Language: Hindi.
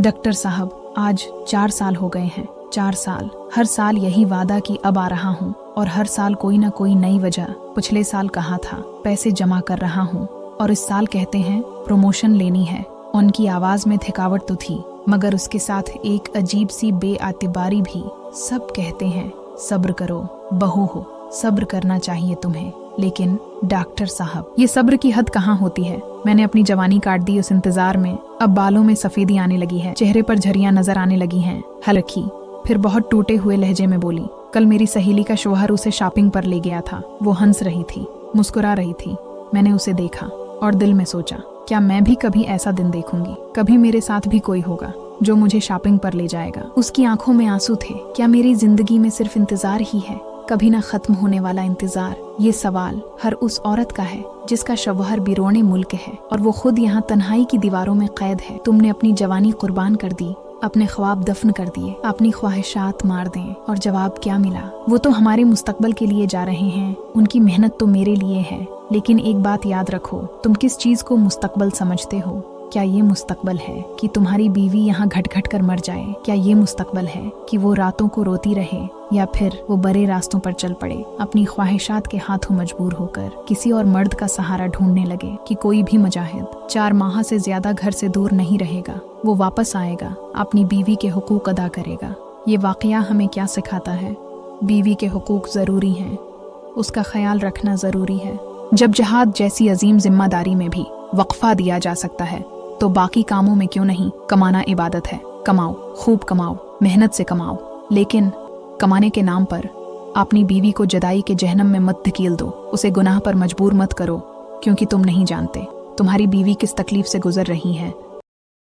डॉक्टर साहब, आज 4 साल हो गए हैं। 4 साल, हर साल यही वादा कि अब आ रहा हूँ, और हर साल कोई ना कोई नई वजह। पिछले साल कहा था पैसे जमा कर रहा हूँ, और इस साल कहते हैं प्रमोशन लेनी है। उनकी आवाज में थकावट तो थी, मगर उसके साथ एक अजीब सी बेआतिबारी भी। सब कहते हैं सब्र करो, बहू हो, सब्र करना चाहिए तुम्हें। लेकिन डॉक्टर साहब, ये सब्र की हद कहाँ होती है? मैंने अपनी जवानी काट दी उस इंतजार में। अब बालों में सफेदी आने लगी है, चेहरे पर झरियां नजर आने लगी हैं। हल्की, फिर बहुत टूटे हुए लहजे में बोली, कल मेरी सहेली का शौहर उसे शॉपिंग पर ले गया था। वो हंस रही थी, मुस्कुरा रही थी। मैंने उसे देखा और दिल में सोचा, क्या मैं भी कभी ऐसा दिन देखूंगी? कभी मेरे साथ भी कोई होगा जो मुझे शॉपिंग पर ले जाएगा। उसकी आंखों में आंसू थे। क्या मेरी जिंदगी में सिर्फ इंतजार ही है, कभी ना खत्म होने वाला इंतजार? ये सवाल हर उस औरत का है जिसका शौहर बिरोने मुल्क है और वो खुद यहाँ तन्हाई की दीवारों में कैद है। तुमने अपनी जवानी कुर्बान कर दी, अपने ख्वाब दफन कर दिए, अपनी ख्वाहिशात मार दें, और जवाब क्या मिला? वो तो हमारे मुस्तकबल के लिए जा रहे हैं, उनकी मेहनत तो मेरे लिए है। लेकिन एक बात याद रखो, तुम किस चीज को मुस्तकबल समझते हो? क्या ये मुस्तकबल है कि तुम्हारी बीवी यहाँ घट घट कर मर जाए? क्या ये मुस्तकबल है कि वो रातों को रोती रहे, या फिर वो बड़े रास्तों पर चल पड़े, अपनी ख्वाहिशात के हाथों मजबूर होकर किसी और मर्द का सहारा ढूंढने लगे? कि कोई भी मुजाहिद 4 माह से ज्यादा घर से दूर नहीं रहेगा, वो वापस आएगा, अपनी बीवी के हुकूक अदा करेगा। ये वाकया हमें क्या सिखाता है? बीवी के हुकूक जरूरी हैं, उसका ख्याल रखना जरूरी है। जब जहाद जैसी अजीम जिम्मेदारी में भी वक्फा दिया जा सकता है, तो बाकी कामों में क्यों नहीं? कमाना इबादत है, कमाओ, खूब कमाओ, मेहनत से कमाओ, लेकिन कमाने के नाम पर अपनी बीवी को जदाई के जहन्नम में मत धकेल दो। उसे गुनाह पर मजबूर मत करो, क्योंकि तुम नहीं जानते तुम्हारी बीवी किस तकलीफ से गुजर रही है।